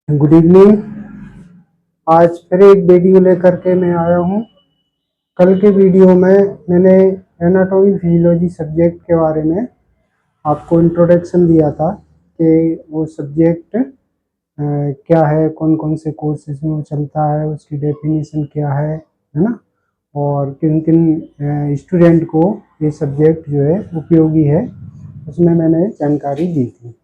Good evening. आज फिर एक वीडियो लेकर के मैं आया हूँ। कल के वीडियो में मैंने एनाटॉमी फिजियोलॉजी सब्जेक्ट के बारे में आपको इंट्रोडक्शन दिया था कि वो सब्जेक्ट क्या है, कौन कौन से कोर्सेज में वो चलता है, उसकी डेफिनेशन क्या है ना, और किन किन स्टूडेंट को ये सब्जेक्ट जो है उपयोगी है, उसमें मैंने जानकारी दी थी।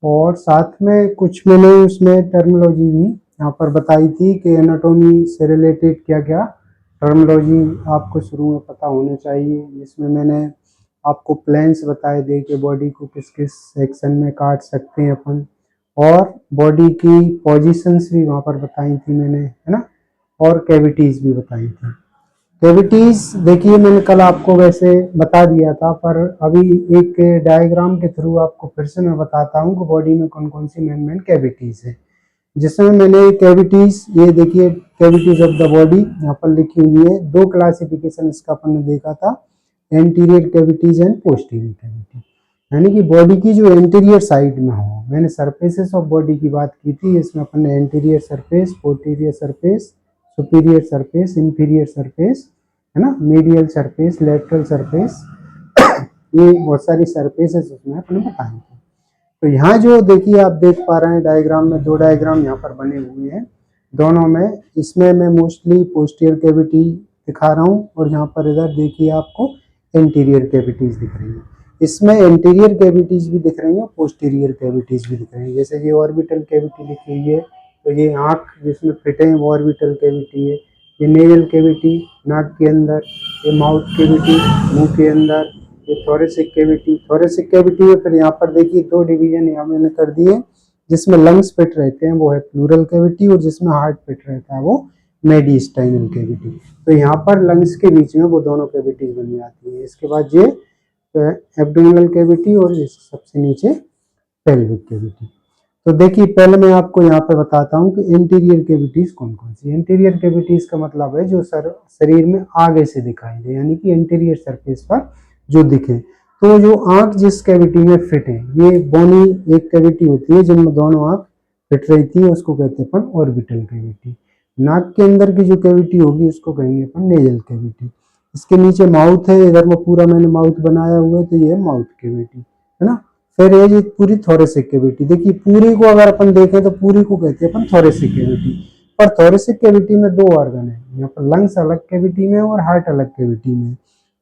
और साथ में कुछ मैंने उसमें टर्मिनोलॉजी भी यहाँ पर बताई थी कि एनाटॉमी से रिलेटेड क्या क्या टर्मिनोलॉजी आपको शुरू में पता होना चाहिए। जिसमें मैंने आपको प्लेन्स बताए थे कि बॉडी को किस किस सेक्शन में काट सकते हैं अपन, और बॉडी की पोजीशंस भी वहाँ पर बताई थी मैंने, है ना, और कैविटीज़ भी बताई थी। कैविटीज देखिए मैंने कल आपको वैसे बता दिया था, पर अभी एक डायग्राम के थ्रू आपको फिर से मैं बताता हूँ कि बॉडी में कौन कौन सी मेन मेन कैविटीज है। जिसमें मैंने कैविटीज, ये देखिए कैविटीज ऑफ द बॉडी यहाँ पर लिखी हुई है। दो क्लासिफिकेशन इसका अपन ने देखा था, anterior cavities and posterior cavity, यानी कि बॉडी की जो एंटीरियर साइड में हो। मैंने सरफेसेस ऑफ बॉडी की बात की थी, इसमें अपन ने anterior surface, posterior surface, superior surface, inferior surface, है ना, मीडियल सरफेस, लेटरल सरफेस, ये बहुत सारी सरफेसेस उसमें अपने बताए थे। तो यहाँ जो देखिए आप देख पा रहे हैं डायग्राम में, दो डायग्राम यहाँ पर बने हुए हैं। दोनों में, इसमें मैं मोस्टली पोस्टीरियर कैविटी दिखा रहा हूँ, और यहाँ पर इधर देखिए आपको एंटीरियर कैविटीज दिख रही है। इसमें एंटीरियर कैविटीज भी दिख रही है, पोस्टीरियर कैविटीज भी दिख रही है। जैसे ये ऑर्बिटल कैविटी लिखी हुई है, तो ये आँख जिसमें फिट है वो ऑर्बिटल कैविटी है। ये नेजल कैविटी नाक के अंदर, ये माउथ कैविटी मुंह के अंदर, ये थोरेसिक कैविटी। थोरेसिक कैविटी में फिर यहाँ पर देखिए दो डिवीजन यहाँ मैंने कर दिए। जिसमें लंग्स फिट रहते हैं वो है प्लूरल कैविटी, और जिसमें हार्ट फिट रहता है वो मेडिस्टाइनल कैविटी। तो यहाँ पर लंग्स के बीच में वो दोनों कैविटीज बन जाती है। इसके बाद ये एब्डोमिनल कैविटी, और सबसे नीचे पेल्विक कैविटी। तो देखिए पहले मैं आपको यहाँ पे बताता हूँ कि इंटीरियर कैविटीज कौन कौन सी। इंटीरियर कैविटीज का मतलब है जो शरीर में आगे से दिखाई दे, यानी कि इंटीरियर सरफेस पर जो दिखे। तो जो आंख जिस कैविटी में फिट है, ये बोनी एक कैविटी होती है जिनमें दोनों आंख फिट रहती है, उसको कहते हैं अपन ऑर्बिटल कैविटी। नाक के अंदर की जो कैविटी होगी उसको कहेंगे अपन नेजल कैविटी। इसके नीचे माउथ है, इधर में पूरा मैंने माउथ बनाया हुआ है, तो ये माउथ कैविटी है ना। फिर ये पूरी थोरेसिक कैविटी, देखिए पूरी को अगर अपन देखें तो पूरी को कहते हैं अपन थोरेसिक कैविटी। पर थोरेसिक कैविटी में दो ऑर्गन है, यहाँ पर लंग्स अलग कैविटी में और हार्ट अलग कैविटी में।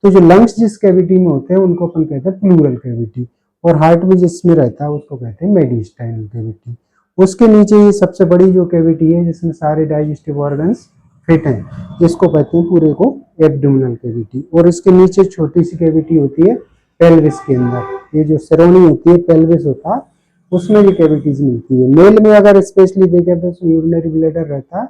तो जो लंग्स जिस कैविटी में होते हैं उनको अपन कहते हैं प्लूरल कैविटी, और हार्ट भी जिसमें रहता है उसको कहते हैं मेडिस्टाइनल कैविटी। उसके नीचे ये सबसे बड़ी जो कैविटी है जिसमें सारे डाइजेस्टिव ऑर्गन्स फिट हैं, इसको कहते हैं पूरे को एब्डोमिनल कैविटी। और इसके नीचे छोटी सी कैविटी होती है पेल्विस के अंदर, ये जो सिरोनी होती है पेल्विस होता है, उसमें ये कैविटीज मिलती है। मेल में अगर स्पेशली देखें तो उसमें यूरिनरी ब्लैडर रहता है,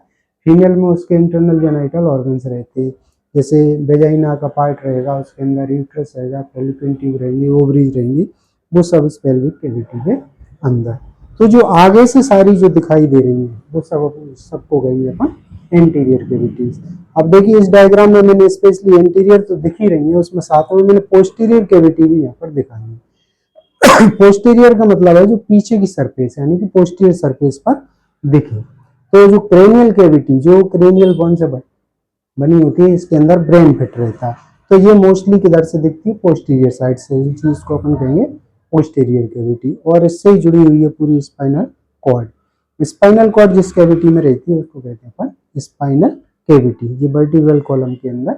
फीमेल में उसके इंटरनल जेनाइटल ऑर्गन्स रहते हैं। जैसे वेजाइना का पार्ट रहेगा, उसके अंदर यूट्रस रहेगा, फेलोपियन ट्यूब रहेंगी, ओवरीज रहेंगी, वो सब इस पेल्विक कैविटी के अंदर। तो जो आगे से सारी जो दिखाई दे रही है वो सबको कहेंगे अपन एंटीरियर कैविटीज। अब देखिए इस डायग्राम में मैंने स्पेशली एंटीरियर तो दिख ही रही है, उसमें साथ में मैंने पोस्टीरियर कैविटी भी यहाँ पर दिखाई है। पोस्टीरियर का मतलब है जो पीछे की सरफेस है, यानी कि पोस्टीरियर सरफेस पर दिखे। तो जो क्रेनियल कैविटी, जो क्रेनियल बोन से बनी होती है, इसके अंदर ब्रेन फिट रहता है, तो ये मोस्टली किधर से दिखती है, पोस्टीरियर साइड से। इस चीज को अपन कहेंगे पोस्टीरियर कैविटी, और इससे ही जुड़ी हुई है पूरी स्पाइनल कॉर्ड। स्पाइनल कॉर्ड जिस कैविटी में रहती है उसको कहते हैं अपन स्पाइनल कैविटी। ये वर्टिब्रल कॉलम के अंदर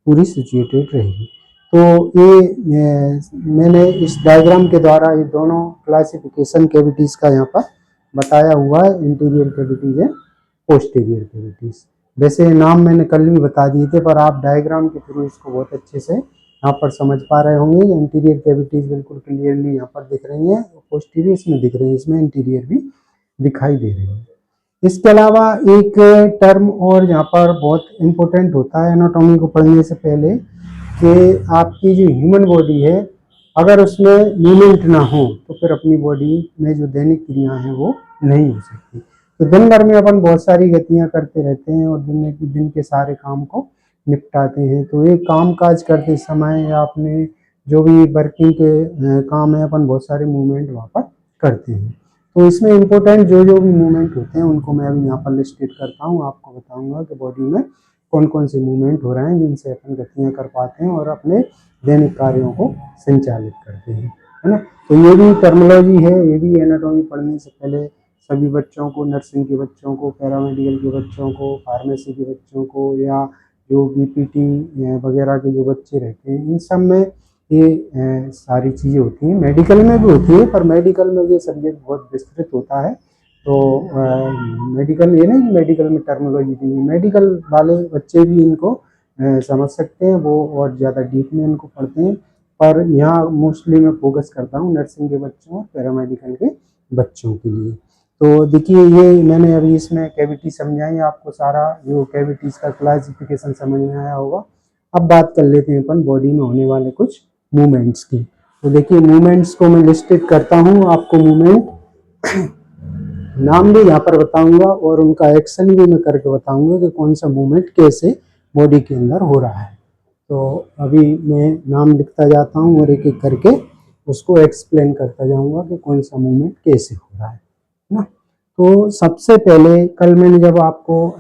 पूरी सिचुएटेड रहेगी। तो ये मैंने इस डायग्राम के द्वारा ये दोनों क्लासिफिकेशन कैविटीज का यहाँ पर बताया हुआ है, इंटीरियर कैविटीज है, पोस्टीरियर कैविटीज। वैसे नाम मैंने कल भी बता दिए थे, पर आप डायग्राम के थ्रू इसको बहुत अच्छे से यहाँ पर समझ पा रहे होंगे। इंटीरियर कैविटीज बिल्कुल क्लियरली यहाँ पर दिख रही हैं, पोस्टीरियर इसमें दिख रही है, इसमें इंटीरियर भी दिखाई दे रही है। इसके अलावा एक टर्म और यहाँ पर बहुत इम्पोर्टेंट होता है एनाटॉमी को पढ़ने से पहले, कि आपकी जो ह्यूमन बॉडी है अगर उसमें मूवमेंट ना हो तो फिर अपनी बॉडी में जो दैनिक क्रिया है वो नहीं हो सकती। तो दिन भर में अपन बहुत सारी गतियां करते रहते हैं और दिन के सारे काम को निपटाते हैं। तो एक काम काज करते समय या अपने जो भी वर्किंग के काम है, अपन बहुत सारे मूवमेंट वहाँ पर करते हैं। तो इसमें इम्पोर्टेंट जो जो भी मूवमेंट होते हैं उनको मैं अभी यहाँ पर लिस्टेड करता हूँ, आपको बताऊंगा कि बॉडी में कौन कौन से मूवमेंट हो रहे हैं जिनसे अपन गतियाँ कर पाते हैं और अपने दैनिक कार्यों को संचालित करते हैं, है ना। तो ये भी टर्मिनोलॉजी है, ये भी एनाटॉमी पढ़ने से पहले सभी बच्चों को, नर्सिंग के बच्चों को, पैरामेडिकल के बच्चों को, फार्मेसी के बच्चों को, या जो बीपीटी वगैरह के जो बच्चे रहते हैं, इन सब में ये सारी चीज़ें होती हैं। मेडिकल में भी होती है, पर मेडिकल में ये सब्जेक्ट बहुत विस्तृत होता है। तो मेडिकल ये नहीं, मेडिकल में टर्मिनोलॉजी नहीं, मेडिकल वाले बच्चे भी इनको समझ सकते हैं, वो और ज़्यादा डीप में इनको पढ़ते हैं। पर यहाँ मोस्टली मैं फोकस करता हूँ नर्सिंग के बच्चों और पैरामेडिकल के बच्चों के लिए। तो देखिए, ये मैंने अभी इसमें कैविटी समझाई आपको, सारा जो कैविटीज़ का क्लासिफिकेशन समझ में आया होगा। अब बात कर लेते हैं अपन बॉडी में होने वाले कुछ मूवमेंट्स की। तो देखिए, मूवमेंट्स को मैं लिस्टेड करता हूँ, आपको मूवमेंट नाम भी यहाँ पर बताऊंगा और उनका एक्शन भी मैं करके बताऊंगा कि कौन सा मूवमेंट कैसे बॉडी के अंदर हो रहा है। तो अभी मैं नाम लिखता जाता हूँ और एक एक करके उसको एक्सप्लेन करता जाऊंगा कि कौन सा मूवमेंट कैसे हो रहा है ना। तो सबसे पहले कल मैंने जब आपको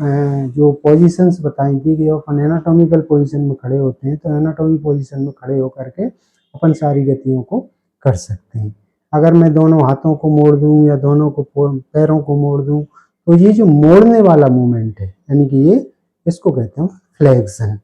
जो पोजीशंस बताई थी कि अपन एनाटॉमिकल पोजीशन में खड़े होते हैं, तो एनाटॉमिक पोजीशन में खड़े होकर के अपन सारी गतियों को कर सकते हैं। अगर मैं दोनों हाथों को मोड़ दूं या दोनों को पैरों को मोड़ दूं, तो ये जो मोड़ने वाला मूवमेंट है, यानी कि ये इसको कहते हैं फ्लेक्शन।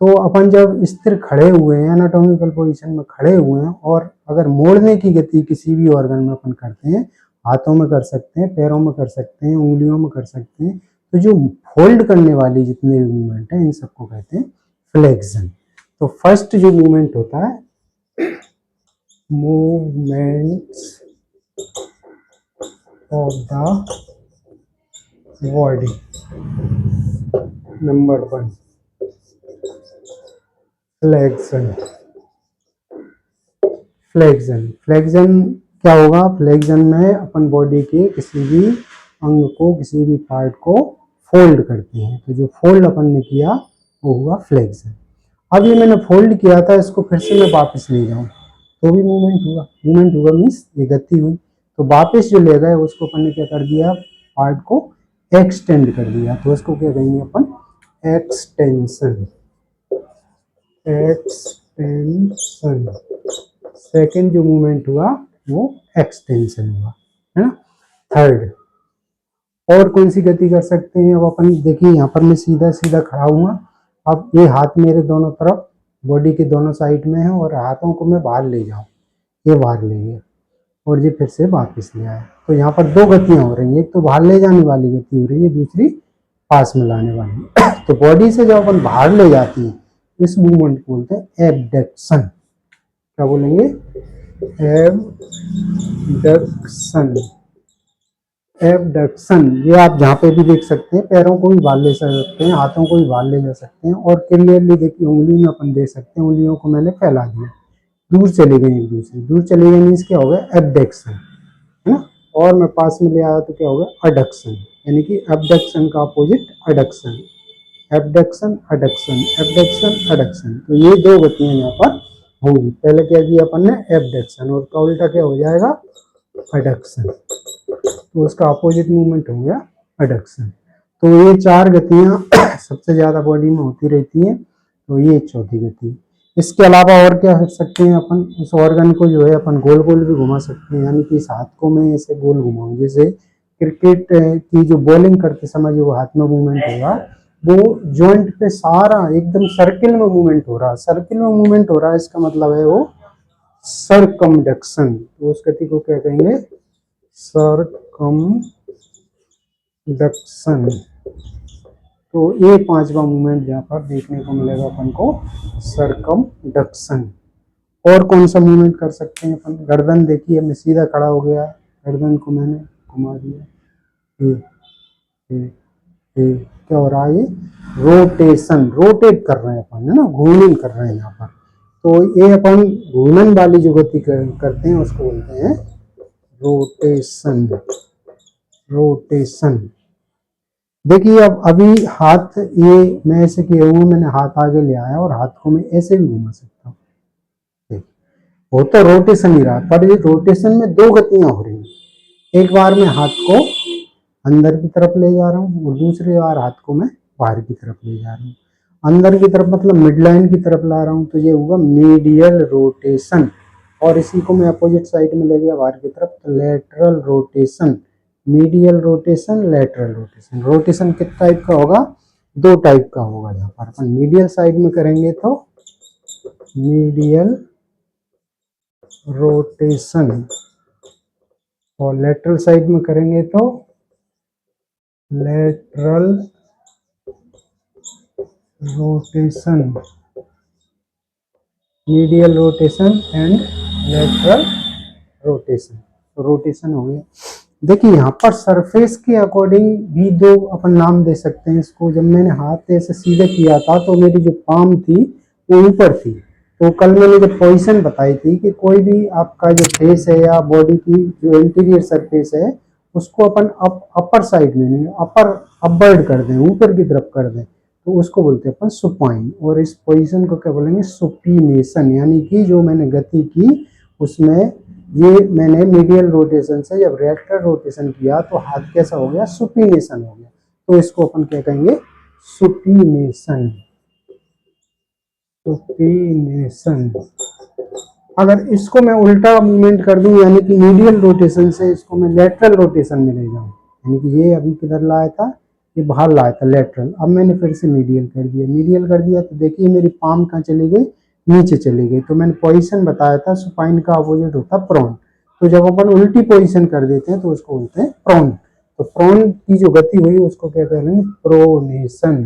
तो अपन जब स्थिर खड़े हुए हैं, एनाटॉमिकल पोजीशन में खड़े हुए हैं, और अगर मोड़ने की गति किसी भी ऑर्गन में अपन करते हैं, हाथों में कर सकते हैं, पैरों में कर सकते हैं, उंगलियों में कर सकते हैं, तो जो फोल्ड करने वाली जितने भी मूवमेंट हैं इन सबको कहते हैं फ्लेक्शन। तो फर्स्ट जो मूवमेंट होता है, movements of the body, number 1 flexion. Flexion flexion क्या होगा? फ्लेक्शन में अपन बॉडी के किसी भी अंग को, किसी भी पार्ट को फोल्ड करते हैं, तो जो फोल्ड अपन ने किया वो हुआ फ्लेक्शन। अब ये मैंने फोल्ड किया था, इसको फिर से मैं वापस ले जाऊं तो भी मूवमेंट हुआ। मूवमेंट हुआ मीन्स ये गति हुई। तो वापस जो ले गए उसको अपन ने क्या कर दिया, पार्ट को एक्सटेंड कर दिया, तो उसको क्या कहेंगे अपन, एक्सटेंशन। एक्सटेंशन सेकेंड जो मूवमेंट हुआ वो एक्सटेंशन हुआ, है ना। थर्ड, और कौन सी गति कर सकते हैं? अब अपन देखिए, यहाँ पर मैं सीधा सीधा खड़ा हुआ, अब ये हाथ मेरे दोनों तरफ बॉडी के दोनों साइड में है और हाथों को मैं बाहर ले जाऊं, ये बाहर ले गया और ये फिर से वापस ले आया। तो यहाँ पर दो गतियां हो रही है, एक तो बाहर ले जाने वाली गति हो रही है, दूसरी पास में लाने वाली। तो बॉडी से जब अपन बाहर ले जाते हैं इस मूवमेंट को बोलते हैं एबडक्शन। क्या बोलेंगे? एबडक्शन। एबडक्शन, ये आप जहाँ पे भी देख सकते हैं, पैरों को भी बाहर ले सकते हैं, हाथों को भी बाहर ले जा सकते हैं, और क्लियरली देखिए उंगली में अपन देख सकते हैं, उंगलियों को मैंने फैला दिया, दूर चली गई एक दूसरे, दूर चली गई मीन्स क्या हो गया, एबडक्शन, है ना। और मैं पास में ले आया तो क्या हो गया, अडक्शन, यानी कि एबडक्शन का opposite adduction. Abduction adduction, abduction adduction, तो ये दो गतियां यहाँ पर होंगी। पहले क्या किया अपन ने, एबडक्शन, और का उल्टा क्या हो जाएगा, अडक्शन, तो उसका अपोजिट मूवमेंट हो गया अडक्शन। तो ये चार गतियां सबसे ज्यादा बॉडी में होती रहती हैं, तो ये चौथी गति। इसके अलावा और क्या कर सकते हैं अपन, उस ऑर्गन को जो है अपन गोल गोल भी घुमा सकते हैं, यानी कि इस हाथ को मैं ऐसे गोल घुमाऊं, जैसे क्रिकेट की जो बॉलिंग करते समय जो हाथ में मूवमेंट होगा, वो जॉइंट पे सारा एकदम सर्किल में मूवमेंट हो रहा है, सर्किल में मूवमेंट हो रहा है, इसका मतलब है वो सरकमडक्शन। तो उस गति को क्या कहेंगे, सरकमडक्शन। तो ये पांचवा मूवमेंट यहाँ पर देखने को मिलेगा अपन को, सरकमडक्शन। और कौन सा मूवमेंट कर सकते हैं अपन, गर्दन देखिए, मैं सीधा खड़ा हो गया, गर्दन को मैंने घुमा दिया, ये क्या हो रहा है, ये रोटेशन, रोटेट कर रहे हैं अपन, है ना, घूर्णन कर रहे हैं यहाँ पर। तो ये अपन घूर्णन वाली जो गति करते हैं उसको बोलते हैं रोटेशन। रोटेशन देखिए, अब अभी हाथ ये मैं ऐसे किए हुए, मैंने हाथ आगे ले आया और हाथ को मैं ऐसे भी घुमा सकता हूँ, देखिए वो तो रोटेशन ही रहा, पर ये रोटेशन में दो गतियां हो रही हैं, एक बार मैं हाथ को अंदर की तरफ ले जा रहा हूँ और दूसरी बार हाथ को मैं बाहर की तरफ ले जा रहा हूँ। अंदर की तरफ मतलब मिड लाइन की तरफ ला रहा हूँ तो ये होगा मीडियल रोटेशन, और इसी को मैं अपोजिट साइड में ले गया बाहर की तरफ तो lateral rotation. Medial rotation, lateral rotation. Rotation किस टाइप का होगा? दो टाइप का होगा। यहाँ पर अपन मीडियल साइड में करेंगे तो मीडियल रोटेशन, और लेटरल साइड में करेंगे तो lateral rotation. Medial rotation and lateral rotation. Rotation हो गया। देखिए यहाँ पर सरफेस के अकॉर्डिंग भी दो अपन नाम दे सकते हैं इसको। जब मैंने हाथ ऐसे सीधे किया था तो मेरी जो पाम थी वो ऊपर थी। तो कल मैंने जब पोजीशन बताई थी कि कोई भी आपका जो फेस है या बॉडी की जो इंटीरियर सरफेस है उसको अपन अपर साइड में नहीं, अपर अपवर्ड कर दें, ऊपर की तरफ कर दें, तो उसको बोलते हैं अपन सुपाइन। और इस पोजीशन को क्या बोलेंगे? सुपीनेशन। यानी कि जो मैंने गति की उसमें ये मैंने मीडियल रोटेशन से जब लेटरल रोटेशन किया तो हाथ कैसा हो गया? सुपीनेशन हो गया। तो इसको अपन क्या कहेंगे? सुपीनेशन। सुपीनेशन। अगर इसको मैं उल्टा मूवमेंट कर दूं यानी कि मीडियल रोटेशन से इसको मैं लेटरल रोटेशन में ले जाऊं, यानी कि ये अभी किधर लाया था? ये बाहर लाया था लेटरल। अब मैंने फिर से मीडियल कर दिया। मीडियल कर दिया तो देखिए मेरी पाम कहाँ चली गई? नीचे चली गई। तो मैंने पोजीशन बताया था सुपाइन का अपोजिट होता प्रोन। तो जब अपन उल्टी पोजीशन कर देते हैं तो उसको बोलते हैं प्रोन। तो प्रोन की जो गति हुई उसको क्या कहेंगे? प्रोनेशन।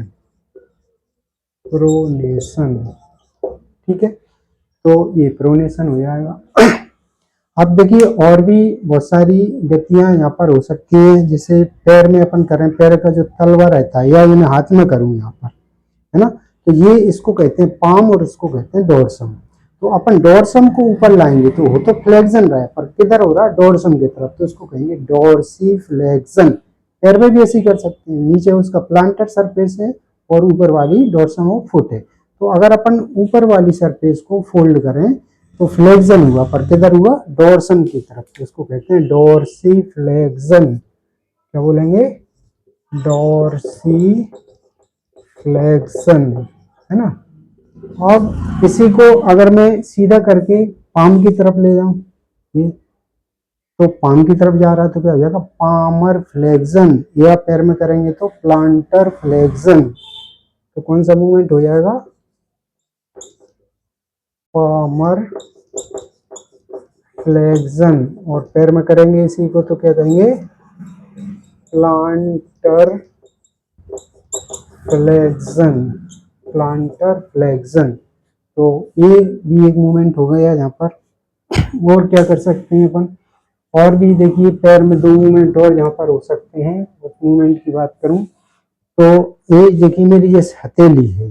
प्रोनेशन। ठीक है, तो ये प्रोनेशन हो जाएगा। अब देखिए और भी बहुत सारी गतियां यहाँ पर हो सकती है। जैसे पैर में अपन करें, पैर का जो तलवा रहता है या ये मैं हाथ में करूँ यहाँ पर, है ना, तो ये इसको कहते हैं पाम और इसको कहते हैं डोर्सम। तो अपन डोर्सम को ऊपर लाएंगे तो हो तो फ्लेक्शन रहा है पर किधर हो रहा है? डोर्सम की तरफ। तो इसको कहेंगे डोर्सी फ्लेक्शन। पैर में भी ऐसे ही कर सकते हैं। नीचे उसका प्लांटर सरफेस है और ऊपर वाली डोर्सम ऑफ फुट है। तो अगर अपन ऊपर वाली सरफेस को फोल्ड करें तो फ्लेक्शन हुआ, पर किधर हुआ? डोर्सन की तरफ। तो इसको कहते हैं डोर्सी फ्लेक्शन। क्या बोलेंगे? डोर्सी फ्लेक्शन, है ना। अब इसी को अगर मैं सीधा करके पाम की तरफ ले जाऊं, ये तो पाम की तरफ जा रहा है तो क्या हो जाएगा? Palmar flexion. या पैर में करेंगे तो प्लांटर फ्लेक्शन। तो कौन सा मूवमेंट हो जाएगा? Palmar flexion. और पैर में करेंगे इसी को तो क्या कहेंगे? Plantar flexion. Plantar flexion. तो ये भी एक मूवमेंट हो गया यहाँ पर। और क्या कर सकते हैं अपन? और भी देखिए पैर में दो मूवमेंट और यहाँ पर हो सकते हैं। उस मूवमेंट की बात करूं तो ये देखिए मेरी ये हथेली है,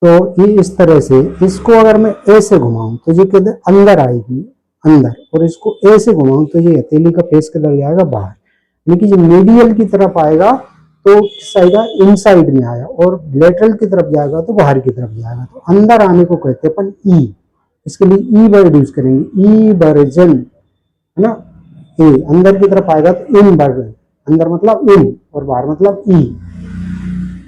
तो ये इस तरह से, इसको अगर मैं ऐसे घुमाऊं तो ये किधर? अंदर आएगी, अंदर। और इसको ऐसे घुमाऊं तो ये हथेली का फेस किधर जाएगा? बाहर। लेकिन ये मीडियल की तरफ आएगा तो साइड इनसाइड में आया, और लेटरल की तरफ जाएगा तो बाहर की तरफ जाएगा। तो अंदर आने को कहते हैं अपन ई। इसके लिए ई वर्ड यूज करेंगे, ई वर्जन, है ना। ए अंदर की तरफ आएगा तो इन वर्जन। अंदर मतलब इन और बाहर मतलब ई।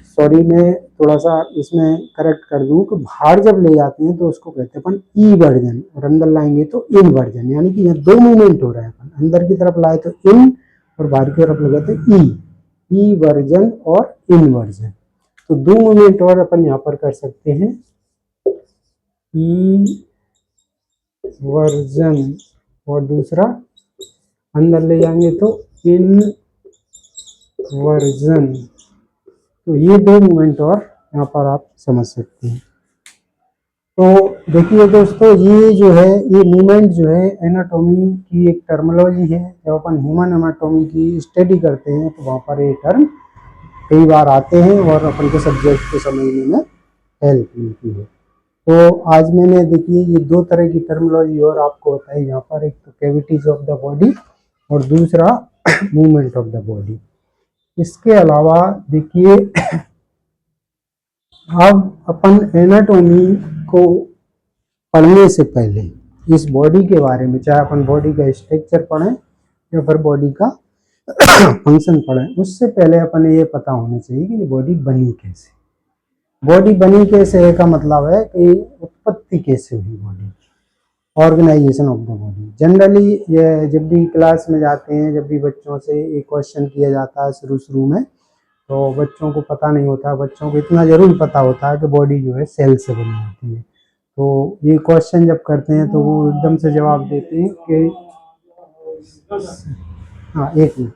सॉरी मैं थोड़ा सा इसमें करेक्ट कर दूं कि बाहर जब ले जाते हैं तो उसको कहते हैं अपन ई वर्जन, और अंदर लाएंगे तो इन वर्जन। यानी कि यहाँ दो मूवमेंट हो रहा है। अपन अंदर की तरफ लाए तो इन और बाहर की तरफ लगाते ई। ई वर्जन और इन वर्जन। तो दो मूवमेंट और अपन यहाँ पर कर सकते हैं, ई वर्जन और दूसरा अंदर ले जाएंगे तो इन वर्जन। तो ये दो मूवमेंट और यहाँ पर आप समझ सकते हैं। तो देखिए दोस्तों, ये जो है ये मूवमेंट जो है एनाटॉमी की एक टर्मिनोलॉजी है। जब अपन ह्यूमन एनाटॉमी की स्टडी करते हैं तो वहाँ पर ये टर्म कई बार आते हैं और अपन के सब्जेक्ट को समझने में हेल्प मिलती है। तो आज मैंने देखिए ये दो तरह की टर्मिनोलॉजी और आपको बताई यहाँ पर। एक तो कैविटीज ऑफ द बॉडी और दूसरा मूवमेंट ऑफ द बॉडी। इसके अलावा देखिए अब अपन एनाटॉमी को पढ़ने से पहले इस बॉडी के बारे में, चाहे अपन बॉडी का स्ट्रक्चर पढ़ें या फिर बॉडी का फंक्शन पढ़ें, उससे पहले अपन ये पता होना चाहिए कि ये बॉडी बनी कैसे। बॉडी बनी कैसे का मतलब है कि उत्पत्ति कैसे हुई बॉडी की, organisation of the body. Generally ये जब भी क्लास में जाते हैं, जब भी बच्चों से एक क्वेश्चन किया जाता है शुरू शुरू में, तो बच्चों को पता नहीं होता, बच्चों को इतना जरूर पता होता है कि बॉडी जो है सेल से बनी होती है। तो ये क्वेश्चन जब करते हैं तो वो एकदम से जवाब देते हैं कि हाँ एक मिनट,